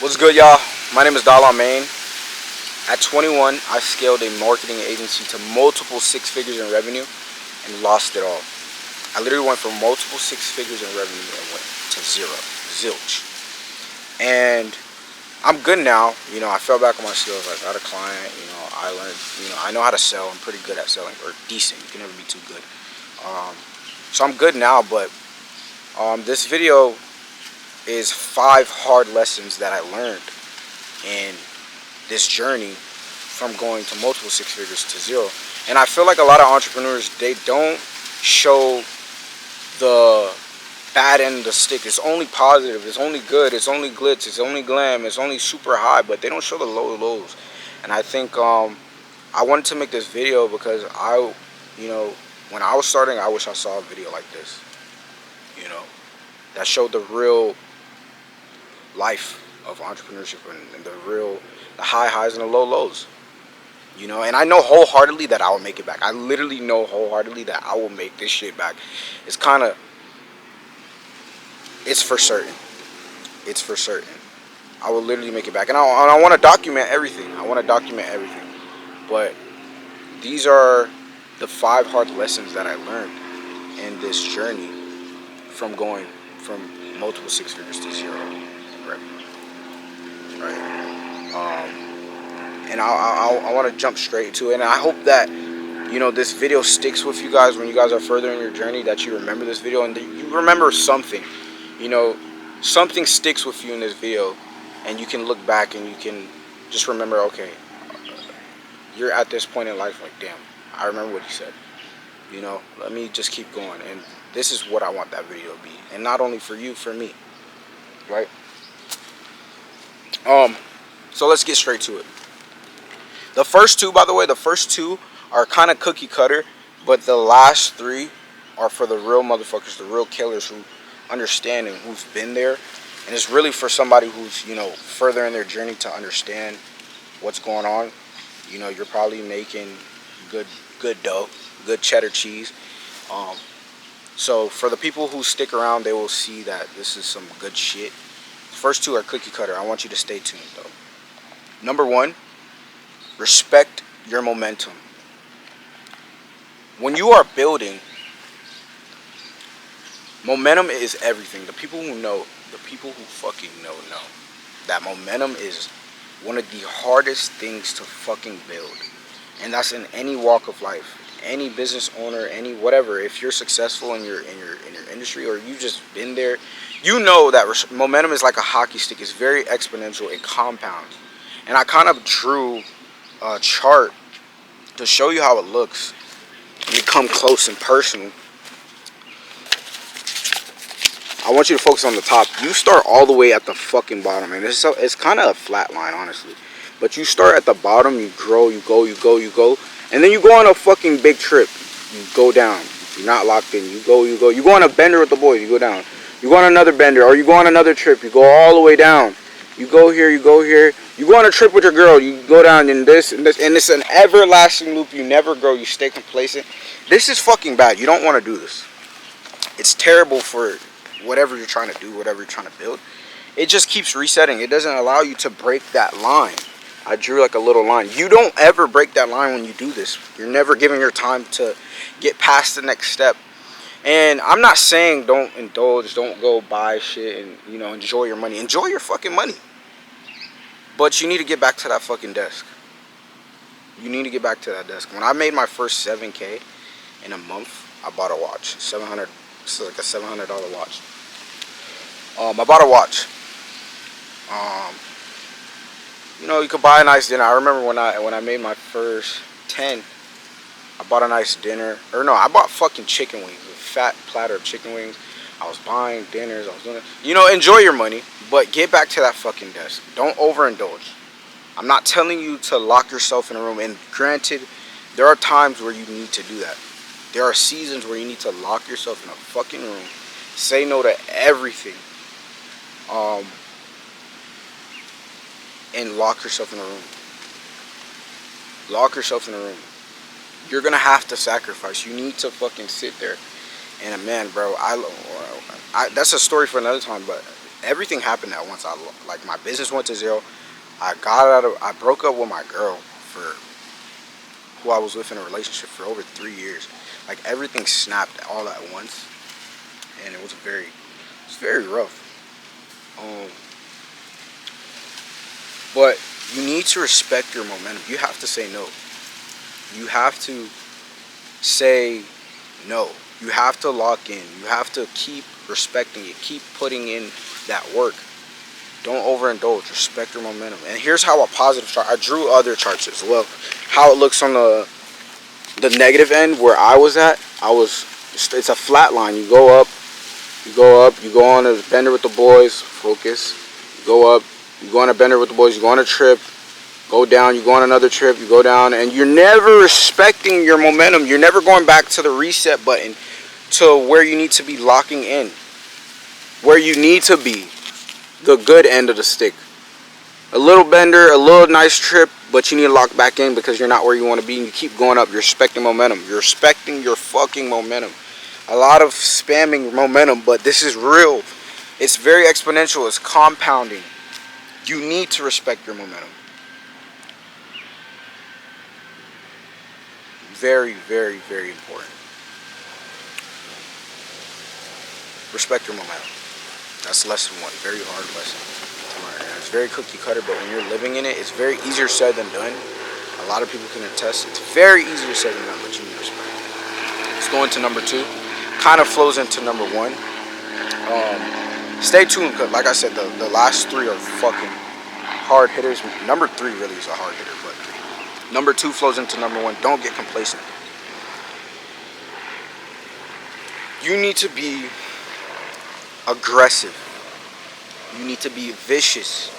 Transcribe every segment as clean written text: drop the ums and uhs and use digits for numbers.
What's good, y'all? My name is Dalon Main. At 21, I scaled a marketing agency to multiple six figures in revenue and lost it all. I literally went from multiple six figures in revenue and went to zero, zilch. And I'm good now. I fell back on my skills. I got a client. I learned. I know how to sell. I'm pretty good at selling, or decent. You can never be too good. So I'm good now. But this video is 5 hard lessons that I learned in this journey from going to multiple six figures to zero. And I feel like a lot of entrepreneurs, they don't show the bad end of the stick. It's only positive, it's only good, it's only glitz, it's only glam, it's only super high, but they don't show the lows. And I think I wanted to make this video because when I was starting, I wish I saw a video like this, that showed the real life of entrepreneurship and the high highs and the low lows. And I know wholeheartedly that I will make it back. I literally know wholeheartedly that I will make this shit back. It's for certain. It's for certain. I will literally make it back. And I want to document everything. But these are the 5 hard lessons that I learned in this journey from going from multiple six figures to zero revenue. Right? And I want to jump straight to it. And I hope that this video sticks with you guys when you guys are further in your journey, that you remember this video and that you remember something. Something sticks with you in this video, and you can look back and you can just remember, okay, you're at this point in life, like, damn, I remember what he said. Let me just keep going. And this is what I want that video to be. And not only for you, for me. Right? So let's get straight to it. The first two, by the way, are kind of cookie cutter, but the last 3 are for the real motherfuckers, the real killers who understand and who've been there. And it's really for somebody who's, further in their journey to understand what's going on. You're probably making good dough, good cheddar cheese. So for the people who stick around, they will see that this is some good shit. The first 2 are cookie cutter. I want you to stay tuned, though. Number 1, respect your momentum. When you are building, momentum is everything. The people who fucking know that momentum is one of the hardest things to fucking build. And that's in any walk of life. Any business owner, any whatever. If you're successful in your industry, or you've just been there, that momentum is like a hockey stick. It's very exponential. It compounds. And I kind of drew a chart to show you how it looks. You come close and personal. I want you to focus on the top. You start all the way at the fucking bottom, and it's kind of a flat line, honestly. But you start at the bottom, you grow, you go, and then you go on a fucking big trip. You go down. You're not locked in. You go. You go on a bender with the boys. You go down. You go on another bender, or you go on another trip. You go all the way down. You go here. You go here. You go on a trip with your girl. You go down in this and this, and it's an everlasting loop. You never grow. You stay complacent. This is fucking bad. You don't want to do this. It's terrible for whatever you're trying to do, whatever you're trying to build. It just keeps resetting. It doesn't allow you to break that line. I drew like a little line. You don't ever break that line when you do this. You're never giving your time to get past the next step. And I'm not saying don't indulge, don't go buy shit and, enjoy your money. Enjoy your fucking money. But you need to get back to that fucking desk. You need to get back to that desk. When I made my first 7K in a month, I bought a watch. This is like a $700 watch. I bought a watch. You could buy a nice dinner. I remember when I made my first 10, I bought a nice dinner. Or no, I bought fucking chicken wings, a fat platter of chicken wings. I was buying dinners. I was doing it. Enjoy your money, but get back to that fucking desk. Don't overindulge. I'm not telling you to lock yourself in a room. And granted, there are times where you need to do that. There are seasons where you need to lock yourself in a fucking room. Say no to everything. And lock yourself in a room. Lock yourself in a room. You're gonna have to sacrifice. You need to fucking sit there. And man, bro, that's a story for another time. But everything happened at once. Like my business went to zero. I broke up with my girl for who I was with in a relationship for over 3 years. Like everything snapped all at once, and it's very rough. Um, but you need to respect your momentum. You have to say no. You have to say no. You have to lock in. You have to keep respecting it. Keep putting in that work. Don't overindulge. Respect your momentum. And here's how a positive chart. I drew other charts as well. How it looks on the negative end where I was at. It's a flat line. You go up. You go up. You go on a bender with the boys. Focus. You go up. You go on a bender with the boys. You go on a trip. Go down, you go on another trip, you go down, and you're never respecting your momentum. You're never going back to the reset button to where you need to be locking in, where you need to be, the good end of the stick. A little bender, a little nice trip, but you need to lock back in because you're not where you want to be, and you keep going up. You're respecting momentum. You're respecting your fucking momentum. A lot of spamming momentum, but this is real. It's very exponential. It's compounding. You need to respect your momentum. Very, very, very important. Respect your momentum. That's lesson one. Very hard lesson to learn. And it's very cookie cutter, but when you're living in it, it's very easier said than done. A lot of people can attest. It's very easier said than done, but you need to respect it. Let's go into number two. Kind of flows into number one. Stay tuned, because like I said, the last three are fucking hard hitters. Number three really is a hard hitter, but number two flows into number one. Don't get complacent. You need to be aggressive. You need to be vicious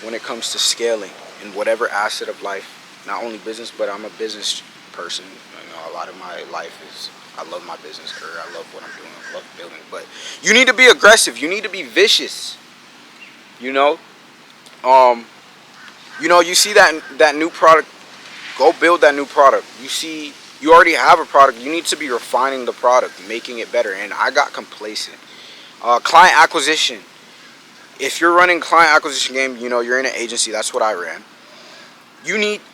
when it comes to scaling in whatever asset of life. Not only business, but I'm a business person. You know, a lot of my life is, I love my business career. I love what I'm doing. I love building. But you need to be aggressive. You need to be vicious. You know? You see that new product. Go build that new product. You already have a product. You need to be refining the product, making it better. And I got complacent. Client acquisition. If you're running client acquisition game, you're in an agency. That's what I ran.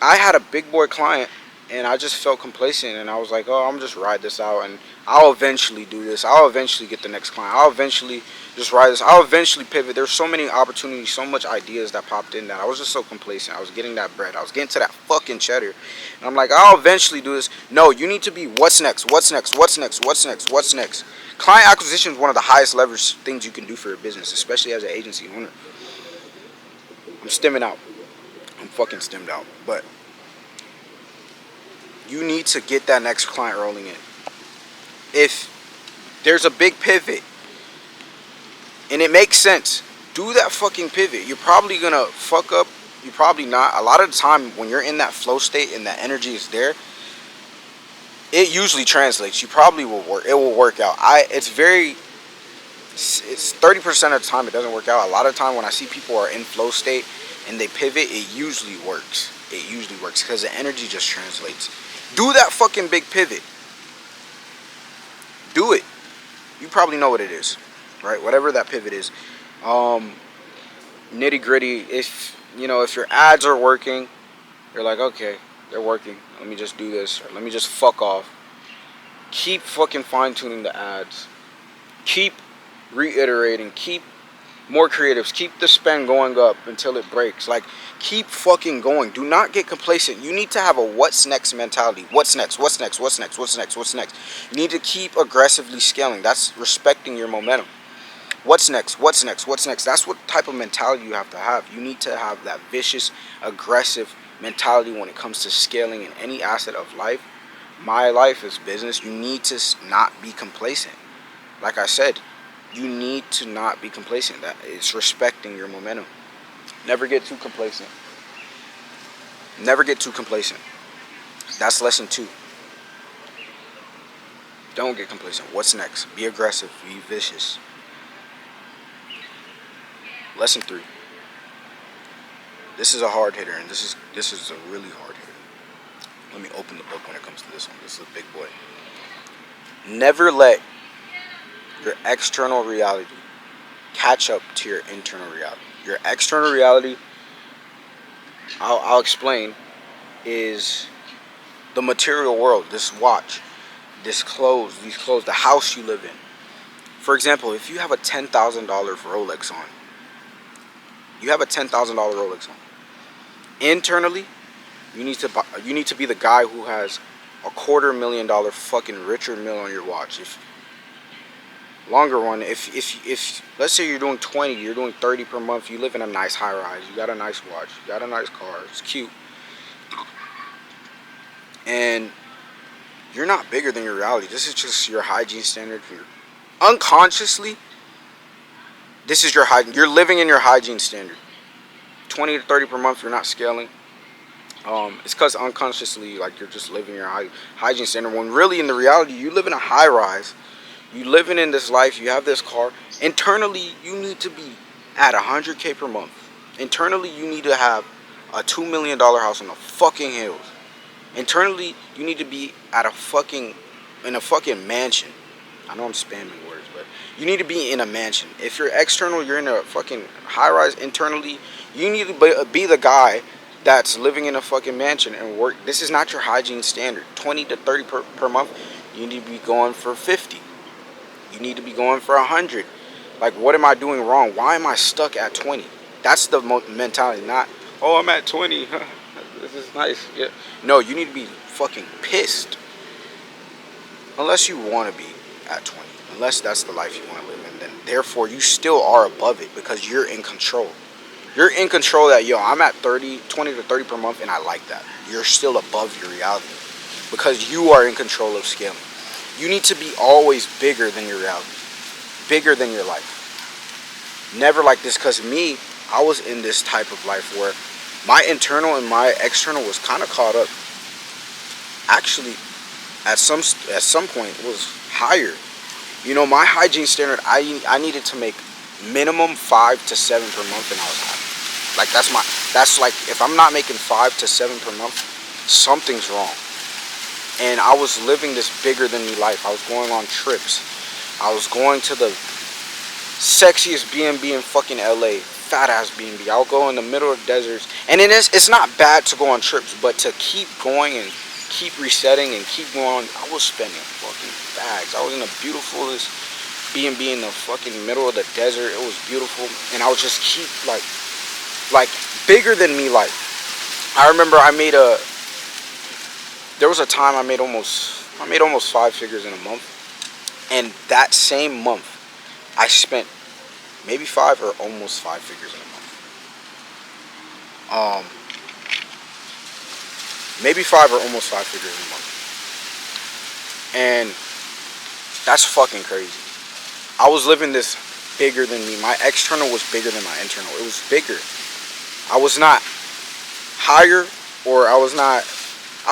I had a big boy client, and I just felt complacent. And I was like, oh, I'm just ride this out, and I'll eventually do this. I'll eventually get the next client. I'll eventually just ride this. I'll eventually pivot. There's so many opportunities, so much ideas that popped in that I was just so complacent. I was getting that bread. I was getting to that fucking cheddar. And I'm like, I'll eventually do this. No, you need to be what's next, what's next, what's next, what's next, what's next. Client acquisition is one of the highest leverage things you can do for your business, especially as an agency owner. I'm stimming out. I'm fucking stemmed out. But you need to get that next client rolling in. If there's a big pivot and it makes sense, do that fucking pivot. You're probably gonna fuck up. You're probably not. A lot of the time when you're in that flow state and that energy is there, it usually translates. You probably will work. It will work out. It's 30% of the time it doesn't work out. A lot of the time when I see people are in flow state and they pivot, it usually works. It usually works because the energy just translates. Do that fucking big pivot. Do it. You probably know what it is, right? Whatever that pivot is. Nitty gritty. If your ads are working, you're like, okay, they're working. Let me just do this. Or let me just fuck off. Keep fucking fine tuning the ads. Keep reiterating. Keep more creatives. Keep the spend going up until it breaks. Like, keep fucking going. Do not get complacent. You need to have a what's next mentality. What's next? What's next? What's next? What's next? What's next? You need to keep aggressively scaling. That's respecting your momentum. What's next? What's next? What's next? That's what type of mentality you have to have. You need to have that vicious, aggressive mentality when it comes to scaling in any asset of life. My life is business. You need to not be complacent. Like I said, you need to not be complacent. That is respecting your momentum. Never get too complacent. Never get too complacent. That's lesson 2. Don't get complacent. What's next? Be aggressive. Be vicious. Lesson 3. This is a hard hitter, and this is a really hard hitter. Let me open the book when it comes to this one. This is a big boy. Never let your external reality catch up to your internal reality. Your external reality, I'll explain, is the material world. This watch, these clothes, the house you live in. For example, if you have a $10,000 Rolex on, internally, you need to be the guy who has $250,000 fucking Richard Mille on your watch. If longer one, if let's say you're doing 20, you're doing 30 per month, you live in a nice high rise, you got a nice watch, you got a nice car, it's cute, and you're not bigger than your reality. This is just your hygiene standard. Unconsciously, this is your hygiene. You're living in your hygiene standard. 20 to 30 per month, you're not scaling. It's because unconsciously, like, you're just living your hygiene standard. When really, in the reality, you live in a high rise. You living in this life. You have this car. Internally, you need to be at 100K per month. Internally, you need to have a $2 million house on the fucking hills. Internally, you need to be in a fucking mansion. I know I'm spamming words, but you need to be in a mansion. If you're external, you're in a fucking high rise. Internally, you need to be the guy that's living in a fucking mansion and work. This is not your hygiene standard. 20 to 30 per month. You need to be going for 50. You need to be going for 100. Like, what am I doing wrong? Why am I stuck at 20? That's the mentality. Not, oh, I'm at 20. This is nice. Yeah. No, you need to be fucking pissed. Unless you want to be at 20. Unless that's the life you want to live in. Then, therefore, you still are above it because you're in control. You're in control that, yo, I'm at 20 to 30 per month, and I like that. You're still above your reality because you are in control of scaling. You need to be always bigger than your reality, bigger than your life. Never like this, because me, I was in this type of life where my internal and my external was kind of caught up. Actually, at some point, it was higher. You know, my hygiene standard, I needed to make minimum 5 to 7 per month, and I was happy. Like, that's like, if I'm not making 5 to 7 per month, something's wrong. And I was living this bigger than me life. I was going on trips. I was going to the sexiest B&B in fucking LA, fat ass B&B. I'll go in the middle of deserts, and it's not bad to go on trips, but to keep going and keep resetting and keep going, I was spending fucking bags. I was in the beautifulest B&B in the fucking middle of the desert. It was beautiful, and I would just keep like bigger than me life. I remember there was a time I made almost 5 figures in a month, and that same month I spent maybe 5 or almost 5 figures in a month. Maybe 5 or almost 5 figures in a month, and that's fucking crazy. I was living this bigger than me. My external was bigger than my internal. It was bigger. I was not higher, or I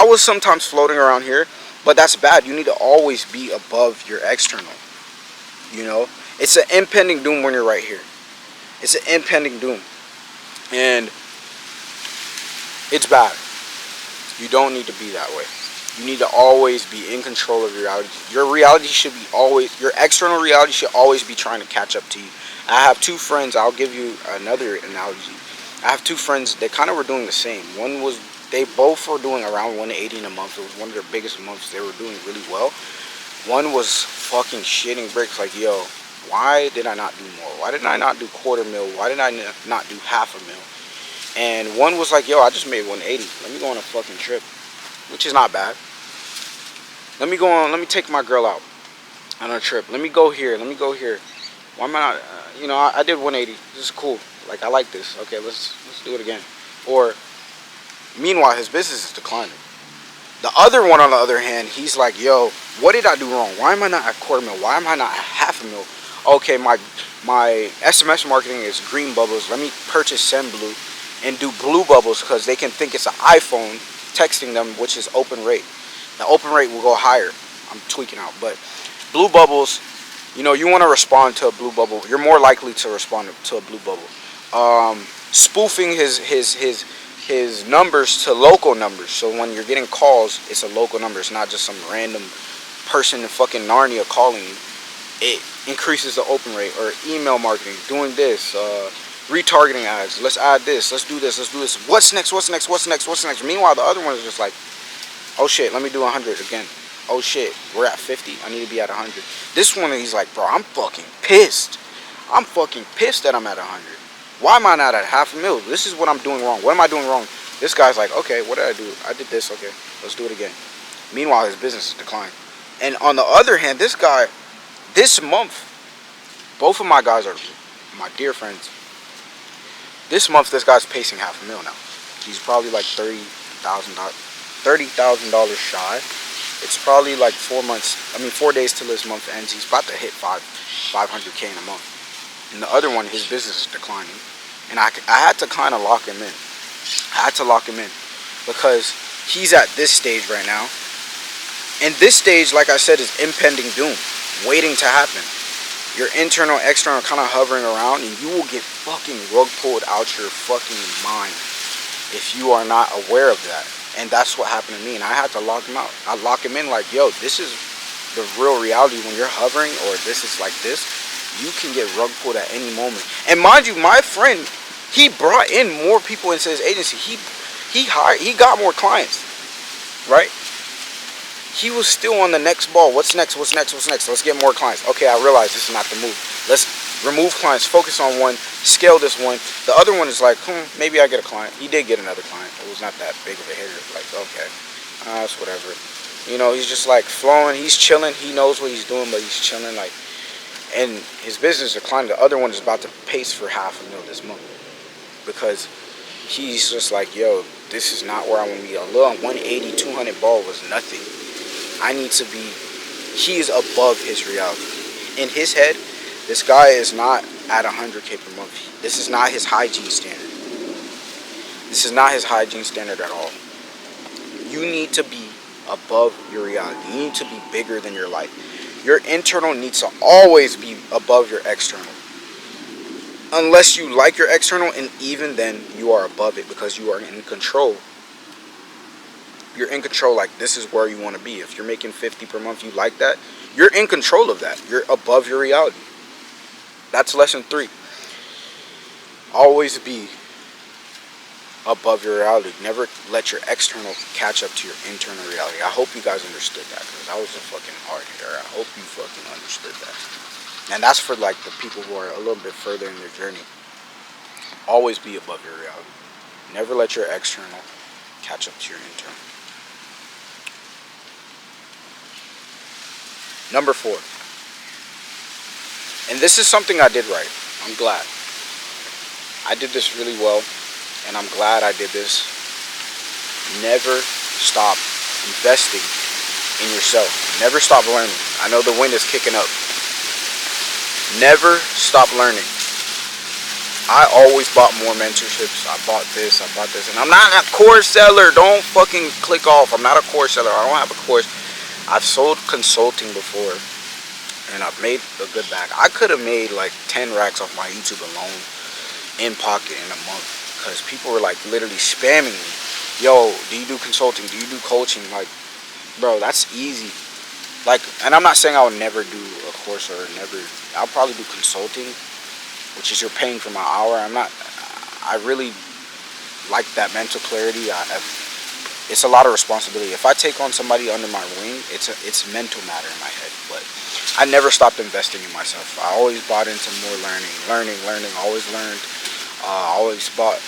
was sometimes floating around here, but that's bad. You need to always be above your external. You know, it's an impending doom when you're right here. It's an impending doom, and it's bad. You don't need to be that way. You need to always be in control of your reality. Your reality should be your external reality should always be trying to catch up to you. I have 2 friends. I'll give you another analogy. I have 2 friends that kind of were doing the same. They both were doing around 180 in a month. It was one of their biggest months. They were doing really well. One was fucking shitting bricks, like, yo, why did I not do more? Why did I not do $250,000? Why did I not do $500,000? And one was like, yo, I just made 180. Let me go on a fucking trip, which is not bad. Let me take my girl out on a trip. Let me go here. Why am I not, I did 180. This is cool. Like, I like this. Okay, let's do it again. Or, meanwhile, his business is declining. The other one, on the other hand, he's like, yo, what did I do wrong? Why am I not at $250,000? Why am I not at $500,000? Okay, my SMS marketing is green bubbles. Let me purchase Send Blue and do blue bubbles, because they can think it's an iPhone texting them, which is open rate. The open rate will go higher. I'm tweaking out, but blue bubbles, you want to respond to a blue bubble. You're more likely to respond to a blue bubble. Spoofing his numbers to local numbers. So when you're getting calls, it's a local number. It's not just some random person in fucking Narnia calling you. it increases the open rate. Or email marketing, doing this, retargeting ads, let's add this, let's do this, let's do this. What's next, what's next, what's next, what's next? Meanwhile, the other one is just like, oh shit, let me do 100 again. Oh shit, we're at 50, I need to be at 100. This one, he's like, bro, I'm fucking pissed. I'm fucking pissed that I'm at 100. Why am I not at half a mil? This is what I'm doing wrong. What am I doing wrong? This guy's like, okay, what did I do? I did this, okay, let's do it again. Meanwhile, his business is declining. And on the other hand, this guy, this month, both of my guys are my dear friends. This month, this guy's pacing half a mil now. He's probably like $30,000 shy. It's probably like 4 days till this month ends. He's about to hit 500K in a month. And the other one, his business is declining. And I had to kind of lock him in. I had to lock him in because he's at this stage right now. And this stage, like I said, is impending doom, waiting to happen. Your internal, external kind of hovering around, and you will get fucking rug pulled out your fucking mind if you are not aware of that. And that's what happened to me, and I had to lock him out. I lock him in like, yo, this is the real reality. When you're hovering, or this is like this, you can get rug pulled at any moment. And mind you, my friend, he brought in more people into his agency. He got more clients, right? He was still on the next ball. What's next? What's next? What's next? Let's get more clients. Okay, I realize this is not the move. Let's remove clients, focus on one, scale this one. The other one is like, maybe I get a client. He did get another client. It was not that big of a hitter. Like, okay, that's whatever. You know, he's just like flowing. He's chilling. He knows what he's doing, but he's chilling. Like, and his business declined. The other one is about to pace for $500,000 this month because he's just like, yo, this is not where I want to be. A little 180, 200 ball was nothing. I need to be, he is above his reality. In his head, this guy is not at 100K per month. This is not his hygiene standard. This is not his hygiene standard at all. You need to be above your reality. You need to be bigger than your life. Your internal needs to always be above your external. Unless you like your external, and even then, you are above it because you are in control. You're in control, like this is where you want to be. If you're making 50 per month, you like that, you're in control of that. You're above your reality. That's lesson 3. Always be above your reality. Never let your external catch up to your internal reality. I hope you guys understood that because I was a fucking hard hitter. I hope you fucking understood that. And that's for like the people who are a little bit further in their journey. Always be above your reality. Never let your external catch up to your internal. Number 4. And this is something I did right. I'm glad. I did this really well, and I'm glad I did this. Never stop investing in yourself. Never stop learning. I know the wind is kicking up. Never stop learning. I always bought more mentorships. I bought this. And I'm not a course seller. Don't fucking click off. I'm not a course seller. I don't have a course. I've sold consulting before, and I've made a good bag. I could have made like 10 racks off my YouTube alone in pocket in a month because people were like literally spamming me. Yo, do you do consulting? Do you do coaching? Like, bro, that's easy. Like, and I'm not saying I would never do a course or I'll probably do consulting, which is you're paying for my hour. I really like that mental clarity. It's a lot of responsibility. If I take on somebody under my wing, it's mental matter in my head. But I never stopped investing in myself. I always bought into more learning. Always learned. Always bought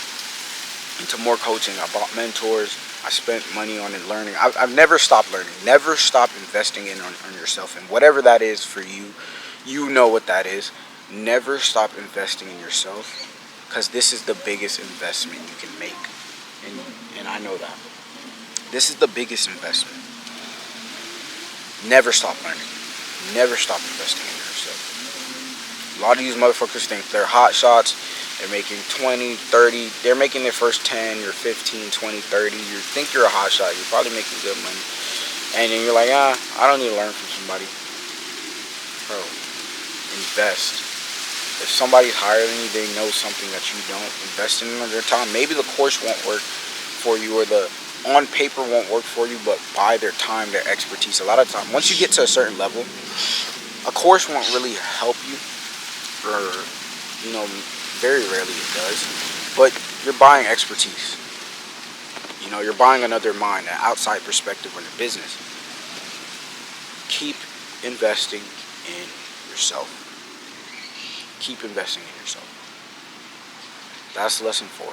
into more coaching. I bought mentors. I spent money on it learning. I've never stopped learning. Never stop investing on yourself. And whatever that is for you, you know what that is. Never stop investing in yourself because this is the biggest investment you can make. And I know that. This is the biggest investment. Never stop learning. Never stop investing in yourself. A lot of these motherfuckers think they're hot shots. They're making 20, 30. They're making their first 10, you're 15, 20, 30. You think you're a hot shot. You're probably making good money. And then you're like, I don't need to learn from somebody. Bro, invest. If somebody's higher than you, they know something that you don't. Invest in their time. Maybe the course won't work for you or the on paper won't work for you, but buy their time, their expertise. A lot of time, once you get to a certain level, A course won't really help you, or, you know, very rarely it does. But you're buying expertise. You know, you're buying another mind, an outside perspective on your business. Keep investing in yourself. Keep investing in yourself. That's lesson 4.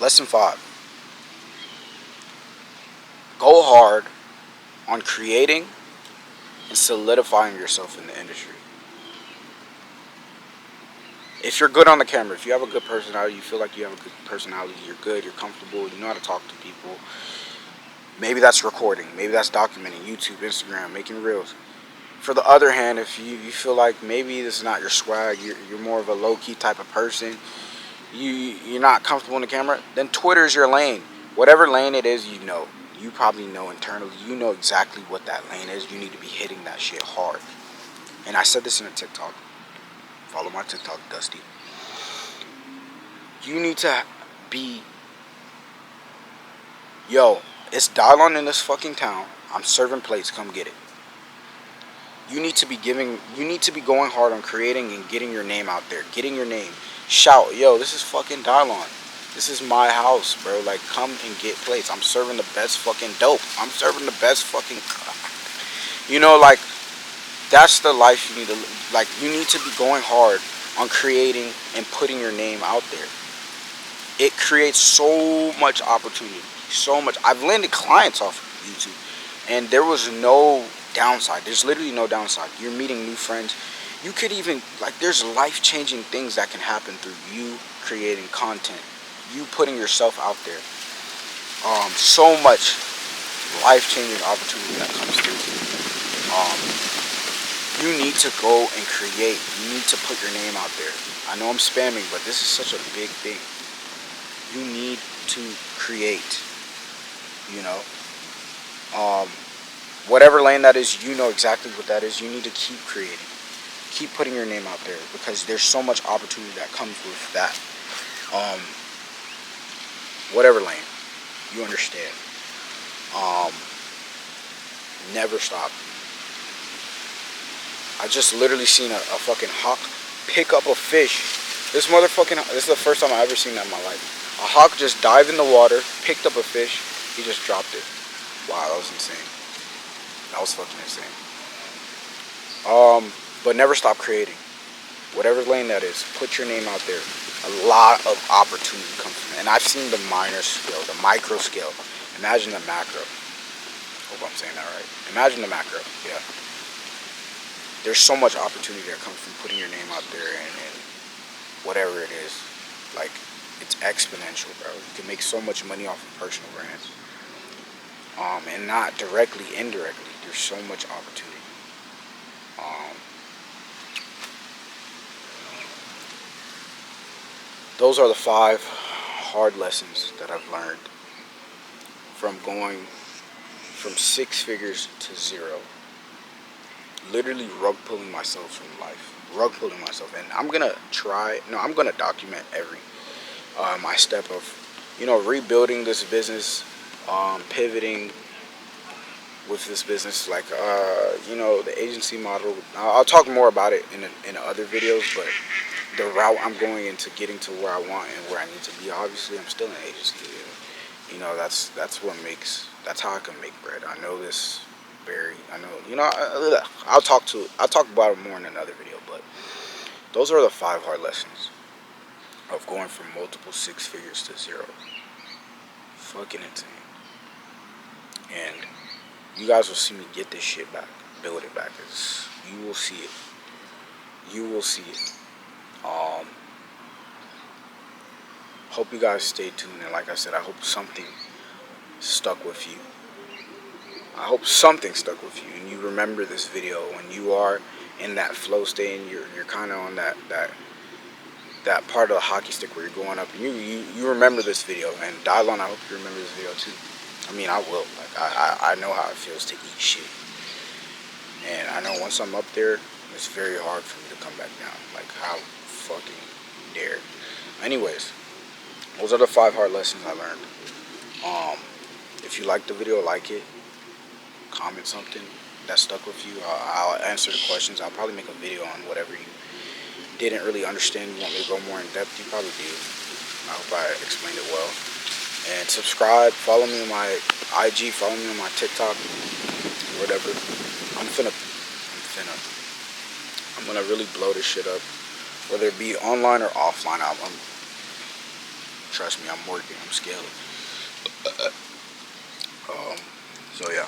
Lesson 5. Go hard on creating and solidifying yourself in the industry. If you're good on the camera, if you have a good personality, you feel like you have a good personality, you're good, you're comfortable, you know how to talk to people. Maybe that's recording, maybe that's documenting, YouTube, Instagram, making reels. For the other hand, if you feel like maybe this is not your swag, you're more of a low-key type of person, you're not comfortable in the camera, then Twitter is your lane. Whatever lane it is, you know. You probably know internally, you know exactly what that lane is. You need to be hitting that shit hard. And I said this in a TikTok. Follow my TikTok, Dusty. You need to be, yo, it's Dylon in this fucking town. I'm serving plates, come get it. You need to be going hard on creating and getting your name out there. Getting your name. Shout, yo, this is fucking Dylon. This is my house, bro. Like, come and get plates. I'm serving the best fucking dope. I'm serving the best fucking, you know, like, that's the life you need to, like, you need to be going hard on creating and putting your name out there. It creates so much opportunity. So much. I've landed clients off of YouTube, and there was no downside. There's literally no downside. You're meeting new friends. You could even, like, there's life-changing things that can happen through you creating content, you putting yourself out there. So much life-changing opportunity that comes through. You need to go and create. You need to put your name out there. I know I'm spamming, but this is such a big thing. You need to create, you know. Whatever lane that is, you know exactly what that is. You need to keep creating. Keep putting your name out there, because there's so much opportunity that comes with that. Whatever lane, you understand. Never stop. I just literally seen a fucking hawk pick up a fish. This is the first time I ever seen that in my life. A hawk just dived in the water, picked up a fish, he just dropped it. Wow, that was insane. That was fucking insane. But never stop creating. Whatever lane that is, put your name out there. A lot of opportunity comes from it. And I've seen the minor scale, the micro scale. Imagine the macro. Hope I'm saying that right. Imagine the macro, yeah. There's so much opportunity that comes from putting your name out there and whatever it is. Like, it's exponential, bro. You can make so much money off of personal brands. And not directly, indirectly. There's so much opportunity. Those are the 5 hard lessons that I've learned from going from 6 figures to 0. Literally rug pulling myself from life. Rug pulling myself. And I'm going to document every my step of, you know, rebuilding this business, pivoting with this business, like, you know, the agency model. I'll talk more about it in other videos, but the route I'm going into getting to where I want and where I need to be, obviously, I'm still an agency. You know, that's how I can make bread. I know this I'll talk about it more in another video, but those are the 5 hard lessons of going from multiple 6 figures to 0. Fucking insane. And you guys will see me get this shit back, build it back. You will see it. You will see it. Hope you guys stay tuned, and like I said, I hope something stuck with you. I hope something stuck with you, and you remember this video when you are in that flow state, and you're kind of on that part of the hockey stick where you're going up, and you remember this video. And Dylon, I hope you remember this video too. I mean, I will. Like, I know how it feels to eat shit, and I know once I'm up there, it's very hard for me to come back down. Like, how fucking dare. Anyways, those are the 5 hard lessons I learned. If you liked the video, like it. comment something that stuck with you. I'll answer the questions. I'll probably make a video on whatever you didn't really understand. You want me to go more in depth? You probably do. I hope I explained it well. And subscribe. Follow me on my IG. Follow me on my TikTok. Whatever. I'm gonna really blow this shit up, whether it be online or offline. Trust me, I'm working. I'm scaling. So yeah.